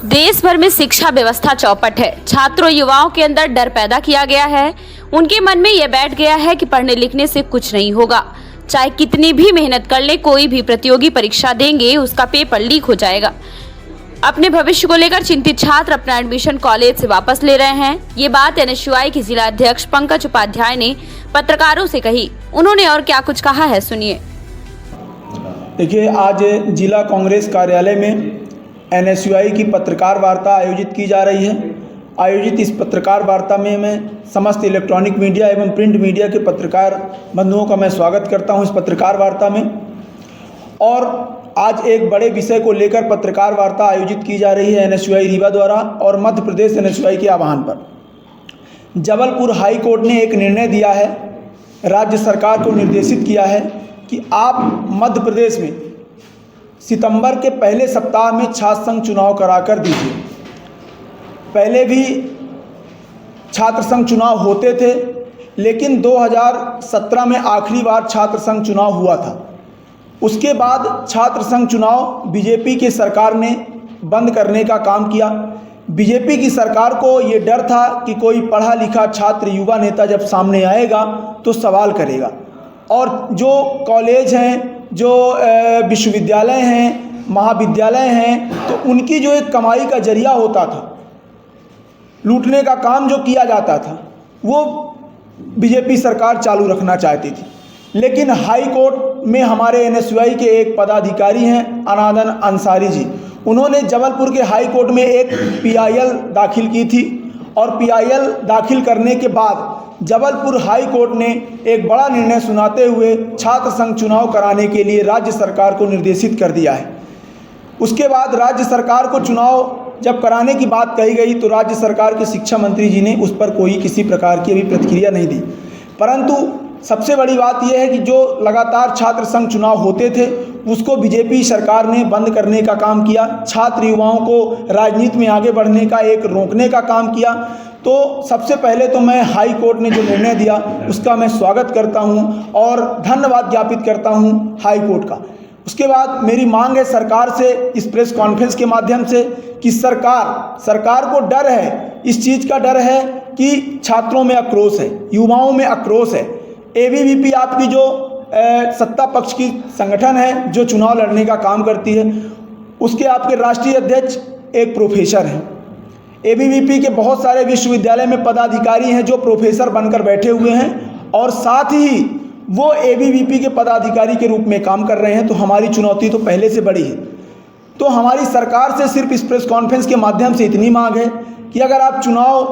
देश भर में शिक्षा व्यवस्था चौपट है। छात्रों युवाओं के अंदर डर पैदा किया गया है। उनके मन में यह बैठ गया है कि पढ़ने लिखने से कुछ नहीं होगा। चाहे कितनी भी मेहनत कर ले, कोई भी प्रतियोगी परीक्षा देंगे उसका पेपर लीक हो जाएगा। अपने भविष्य को लेकर चिंतित छात्र अपना एडमिशन कॉलेज से वापस ले रहे हैं। ये बात एनएसयूआई के जिला अध्यक्ष पंकज उपाध्याय ने पत्रकारों से कही। उन्होंने और क्या कुछ कहा है, सुनिए। देखिए, आज जिला कांग्रेस कार्यालय में एनएसयूआई की पत्रकार वार्ता आयोजित की जा रही है। आयोजित इस पत्रकार वार्ता में मैं समस्त इलेक्ट्रॉनिक मीडिया एवं प्रिंट मीडिया के पत्रकार बंधुओं का मैं स्वागत करता हूं इस पत्रकार वार्ता में। और आज एक बड़े विषय को लेकर पत्रकार वार्ता आयोजित की जा रही है एनएसयूआई रीवा द्वारा और मध्य प्रदेश एनएसयूआई के आह्वान पर। जबलपुर हाई कोर्ट ने एक निर्णय दिया है, राज्य सरकार को निर्देशित किया है कि आप मध्य प्रदेश में सितंबर के पहले सप्ताह में छात्र संघ चुनाव कराकर दीजिए। पहले भी छात्र संघ चुनाव होते थे, लेकिन 2017 में आखिरी बार छात्र संघ चुनाव हुआ था। उसके बाद छात्र संघ चुनाव बीजेपी की सरकार ने बंद करने का काम किया। बीजेपी की सरकार को ये डर था कि कोई पढ़ा लिखा छात्र युवा नेता जब सामने आएगा तो सवाल करेगा, और जो कॉलेज हैं, जो विश्वविद्यालय हैं, महाविद्यालय हैं, तो उनकी जो एक कमाई का जरिया होता था, लूटने का काम जो किया जाता था, वो बीजेपी सरकार चालू रखना चाहती थी। लेकिन हाई कोर्ट में हमारे एनएसयूआई के एक पदाधिकारी हैं अनादन अंसारी जी, उन्होंने जबलपुर के हाई कोर्ट में एक पीआईएल दाखिल की थी, और पीआईएल दाखिल करने के बाद जबलपुर हाई कोर्ट ने एक बड़ा निर्णय सुनाते हुए छात्र संघ चुनाव कराने के लिए राज्य सरकार को निर्देशित कर दिया है। उसके बाद राज्य सरकार को चुनाव जब कराने की बात कही गई तो राज्य सरकार के शिक्षा मंत्री जी ने उस पर कोई किसी प्रकार की अभी प्रतिक्रिया नहीं दी। परंतु सबसे बड़ी बात यह है कि जो लगातार छात्र संघ चुनाव होते थे उसको बीजेपी सरकार ने बंद करने का काम किया, छात्र युवाओं को राजनीति में आगे बढ़ने का एक रोकने का काम किया। तो सबसे पहले तो मैं हाई कोर्ट ने जो निर्णय दिया उसका मैं स्वागत करता हूं और धन्यवाद ज्ञापित करता हूं हाई कोर्ट का। उसके बाद मेरी मांग है सरकार से इस प्रेस कॉन्फ्रेंस के माध्यम से कि सरकार को डर है, इस चीज़ का डर है कि छात्रों में आक्रोश है, युवाओं में आक्रोश है। एबीवीपी आपकी जो सत्ता पक्ष की संगठन है जो चुनाव लड़ने का काम करती है, उसके आपके राष्ट्रीय अध्यक्ष एक प्रोफेसर हैं। एबीवीपी के बहुत सारे विश्वविद्यालय में पदाधिकारी हैं जो प्रोफेसर बनकर बैठे हुए हैं और साथ ही वो एबीवीपी के पदाधिकारी के रूप में काम कर रहे हैं। तो हमारी चुनौती तो पहले से बड़ी है। तो हमारी सरकार से सिर्फ इस प्रेस कॉन्फ्रेंस के माध्यम से इतनी मांग है कि अगर आप चुनाव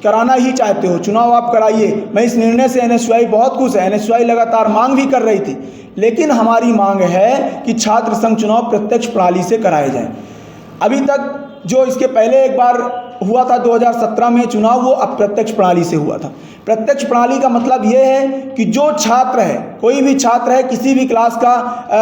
कराना ही चाहते हो, चुनाव आप कराइए। मैं इस निर्णय से एनएसयूआई बहुत खुश है। एनएसयूआई लगातार मांग भी कर रही थी, लेकिन हमारी मांग है कि छात्र संघ चुनाव प्रत्यक्ष प्रणाली से कराए जाएं। अभी तक जो इसके पहले एक बार हुआ था 2017 में चुनाव, वो अप्रत्यक्ष प्रणाली से हुआ था। प्रत्यक्ष प्रणाली का मतलब ये है कि जो छात्र है, कोई भी छात्र है, किसी भी क्लास का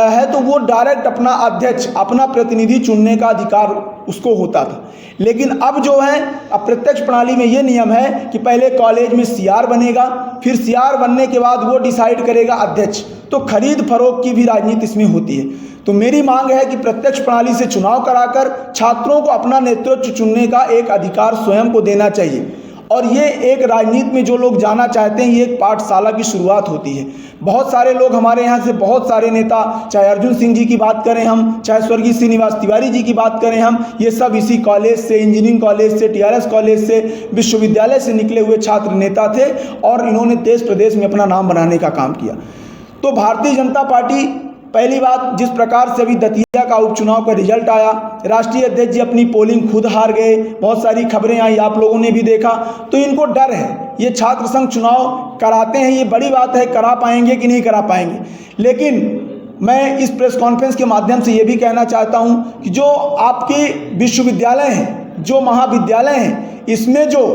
है, तो वो डायरेक्ट अपना अध्यक्ष, अपना प्रतिनिधि चुनने का अधिकार उसको होता था। लेकिन अब जो है अप्रत्यक्ष प्रणाली में ये नियम है कि पहले कॉलेज में सीआर बनेगा, फिर सीआर बनने के बाद वो डिसाइड करेगा अध्यक्ष। तो खरीद फरोख्त की भी राजनीति इसमें होती है। तो मेरी मांग है कि प्रत्यक्ष प्रणाली से चुनाव कराकर छात्रों को अपना नेतृत्व चुनने का एक अधिकार स्वयं को देना चाहिए। और ये एक राजनीति में जो लोग जाना चाहते हैं, ये एक पाठशाला की शुरुआत होती है। बहुत सारे लोग हमारे यहाँ से, बहुत सारे नेता, चाहे अर्जुन सिंह जी की बात करें हम, चाहे स्वर्गीय श्रीनिवास तिवारी जी की बात करें हम, ये सब इसी कॉलेज से, इंजीनियरिंग कॉलेज से, टीआरएस कॉलेज से, विश्वविद्यालय से निकले हुए छात्र नेता थे और इन्होंने देश प्रदेश में अपना नाम बनाने का काम किया। तो भारतीय जनता पार्टी, पहली बात, जिस प्रकार से अभी दतिया का उपचुनाव का रिजल्ट आया, राष्ट्रीय अध्यक्ष जी अपनी पोलिंग खुद हार गए, बहुत सारी खबरें आई, आप लोगों ने भी देखा। तो इनको डर है, ये छात्र संघ चुनाव कराते हैं, ये बड़ी बात है, करा पाएंगे कि नहीं करा पाएंगे। लेकिन मैं इस प्रेस कॉन्फ्रेंस के माध्यम से ये भी कहना चाहता हूँ कि जो आपके विश्वविद्यालय हैं, जो महाविद्यालय हैं, इसमें जो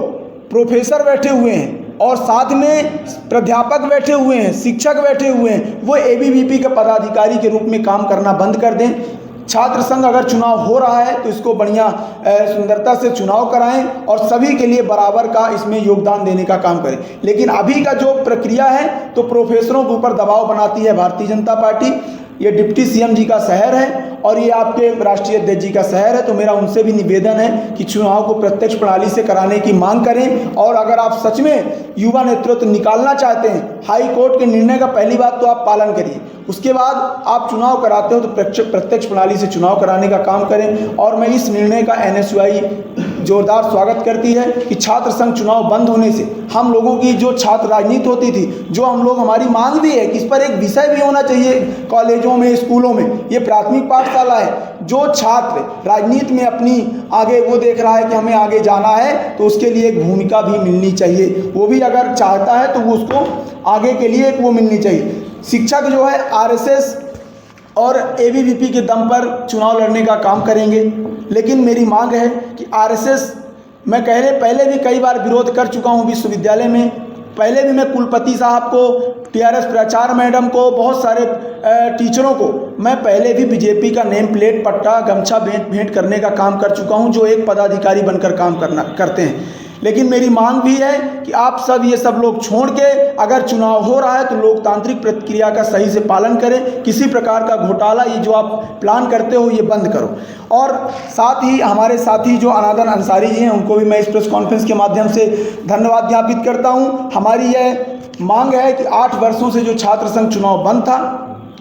प्रोफेसर बैठे हुए हैं और साथ में प्राध्यापक बैठे हुए हैं, शिक्षक बैठे हुए हैं, वो एबीवीपी के पदाधिकारी के रूप में काम करना बंद कर दें। छात्र संघ अगर चुनाव हो रहा है तो इसको बढ़िया सुंदरता से चुनाव कराएं और सभी के लिए बराबर का इसमें योगदान देने का काम करें। लेकिन अभी का जो प्रक्रिया है तो प्रोफेसरों के ऊपर दबाव बनाती है भारतीय जनता पार्टी। ये डिप्टी सीएम जी का शहर है और ये आपके राष्ट्रीय अध्यक्ष जी का शहर है, तो मेरा उनसे भी निवेदन है कि चुनाव को प्रत्यक्ष प्रणाली से कराने की मांग करें। और अगर आप सच में युवा नेतृत्व निकालना चाहते हैं, हाई कोर्ट के निर्णय का पहली बात तो आप पालन करिए, उसके बाद आप चुनाव कराते हो तो प्रत्यक्ष प्रणाली से चुनाव कराने का काम करें। और मैं इस निर्णय का NSUI जोरदार स्वागत करती है कि छात्र संघ चुनाव बंद होने से हम लोगों की जो छात्र राजनीति होती थी, जो हम लोग, हमारी मांग भी है कि इस पर एक विषय भी होना चाहिए कॉलेजों में, स्कूलों में। ये प्राथमिक पाठशाला है, जो छात्र राजनीति में अपनी आगे वो देख रहा है कि हमें आगे जाना है, तो उसके लिए एक भूमिका भी मिलनी चाहिए। वो भी अगर चाहता है तो वो उसको आगे के लिए एक वो मिलनी चाहिए। शिक्षक जो है RSS और ABVP के दम पर चुनाव लड़ने का काम करेंगे, लेकिन मेरी मांग है कि RSS, मैं पहले भी कई बार विरोध कर चुका हूँ विश्वविद्यालय में। पहले भी मैं कुलपति साहब को, TRS प्राचार्य मैडम को, बहुत सारे टीचरों को मैं पहले भी बीजेपी का नेम प्लेट, पट्टा, गमछा भेंट करने का काम कर चुका हूँ, जो एक पदाधिकारी बनकर काम करते हैं। लेकिन मेरी मांग भी है कि आप सब ये सब लोग छोड़ के, अगर चुनाव हो रहा है तो लोकतांत्रिक प्रक्रिया का सही से पालन करें। किसी प्रकार का घोटाला, ये जो आप प्लान करते हो, ये बंद करो। और साथ ही हमारे साथी जो अनादर अंसारी जी हैं, उनको भी मैं इस प्रेस कॉन्फ्रेंस के माध्यम से धन्यवाद ज्ञापित करता हूँ। हमारी यह मांग है कि 8 वर्षों से जो छात्र संघ चुनाव बंद था,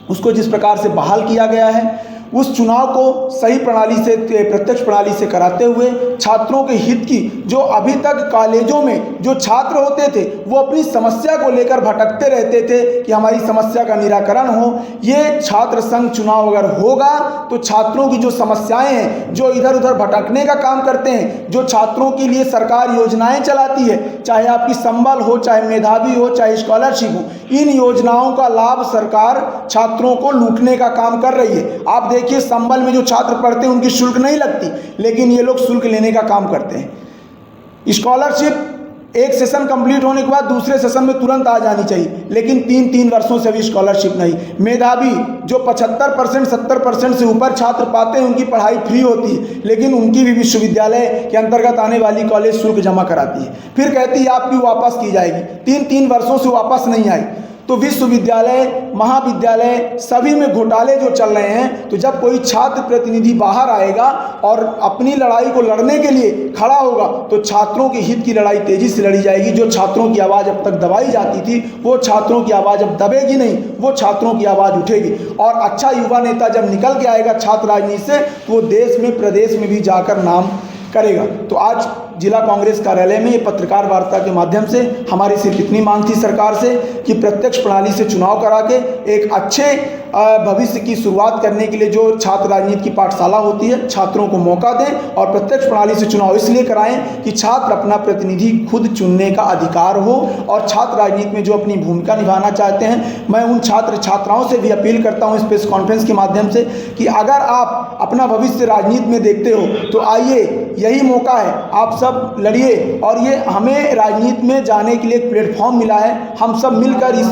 उसको जिस प्रकार से बहाल किया गया है, उस चुनाव को सही प्रणाली से, प्रत्यक्ष प्रणाली से कराते हुए छात्रों के हित की, जो अभी तक कॉलेजों में जो छात्र होते थे वो अपनी समस्या को लेकर भटकते रहते थे कि हमारी समस्या का निराकरण हो, ये छात्र संघ चुनाव अगर होगा तो छात्रों की जो समस्याएं हैं, जो इधर उधर भटकने का काम करते हैं, जो छात्रों के लिए सरकार योजनाएं चलाती है, चाहे आपकी संबल हो, चाहे मेधावी हो, चाहे स्कॉलरशिप हो, इन योजनाओं का लाभ सरकार छात्रों को लूटने का काम कर रही है। आप देखिए, संबल में जो छात्र पढ़ते हैं उनकी शुल्क नहीं लगती, लेकिन ये लोग शुल्क लेने का काम करते हैं। स्कॉलरशिप एक सेशन कंप्लीट होने के बाद दूसरे सेशन में तुरंत आ जानी चाहिए, लेकिन 3-3 वर्षों से भी स्कॉलरशिप नहीं। मेधावी जो 75% 70% से ऊपर छात्र पाते हैं, उनकी पढ़ाई फ्री होती है, लेकिन उनकी भी विश्वविद्यालय के अंतर्गत आने वाली कॉलेज शुल्क जमा कराती है, फिर कहती है आपकी वापस की जाएगी। 3-3 वर्षों से वापस नहीं आई। तो विश्वविद्यालय, महाविद्यालय, सभी में घोटाले जो चल रहे हैं। तो जब कोई छात्र प्रतिनिधि बाहर आएगा और अपनी लड़ाई को लड़ने के लिए खड़ा होगा, तो छात्रों के हित की लड़ाई तेजी से लड़ी जाएगी। जो छात्रों की आवाज़ अब तक दबाई जाती थी, वो छात्रों की आवाज़ अब दबेगी नहीं, वो छात्रों की आवाज़ उठेगी। और अच्छा युवा नेता जब निकल के आएगा छात्र राजनीति से, तो वो देश में, प्रदेश में भी जाकर नाम करेगा। तो आज जिला कांग्रेस कार्यालय में ये पत्रकार वार्ता के माध्यम से हमारी सिर्फ इतनी मांग थी सरकार से कि प्रत्यक्ष प्रणाली से चुनाव करा के एक अच्छे भविष्य की शुरुआत करने के लिए जो छात्र राजनीति की पाठशाला होती है, छात्रों को मौका दें और प्रत्यक्ष प्रणाली से चुनाव इसलिए कराएं कि छात्र अपना प्रतिनिधि खुद चुनने का अधिकार हो। और छात्र राजनीति में जो अपनी भूमिका निभाना चाहते हैं, मैं उन छात्र छात्राओं से भी अपील करता हूं इस प्रेस कॉन्फ्रेंस के माध्यम से कि अगर आप अपना भविष्य राजनीति में देखते हो तो आइए, यही मौका है, आप सब लड़िए। और ये हमें राजनीति में जाने के लिए एक प्लेटफॉर्म मिला है, हम सब मिलकर इस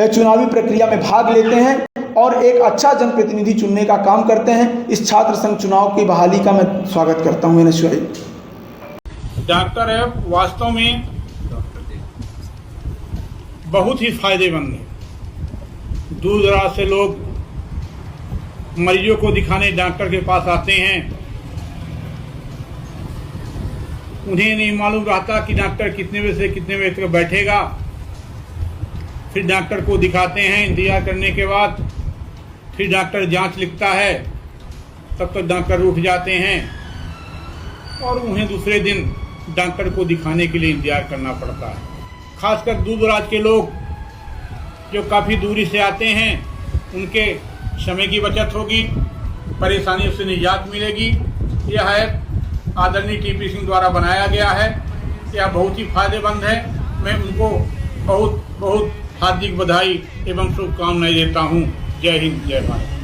चुनावी प्रक्रिया में भाग लेते हैं और एक अच्छा जनप्रतिनिधि चुनने का काम करते हैं। इस छात्र संघ चुनाव की बहाली का मैं स्वागत करता हूं। NSUI डॉक्टर ऐप वास्तव में बहुत ही फायदेमंद है। दूर दराज से लोग मरीजों को दिखाने डॉक्टर के पास आते हैं, उन्हें नहीं मालूम रहता कि डॉक्टर कितने बजे से कितने बजे तक बैठेगा। फिर डॉक्टर को दिखाते हैं, इंतजार करने के बाद फिर डॉक्टर जांच लिखता है, तब तक डॉक्टर उठ जाते हैं और उन्हें दूसरे दिन डॉक्टर को दिखाने के लिए इंतजार करना पड़ता है। खासकर दूर दराज के लोग जो काफ़ी दूरी से आते हैं, उनके समय की बचत होगी, परेशानियों से निजात मिलेगी। यह है आदरणीय TP सिंह द्वारा बनाया गया है, यह बहुत ही फायदेमंद है। मैं उनको बहुत बहुत हार्दिक बधाई एवं शुभकामनाएं देता हूँ। जय हिंद, जय भारत।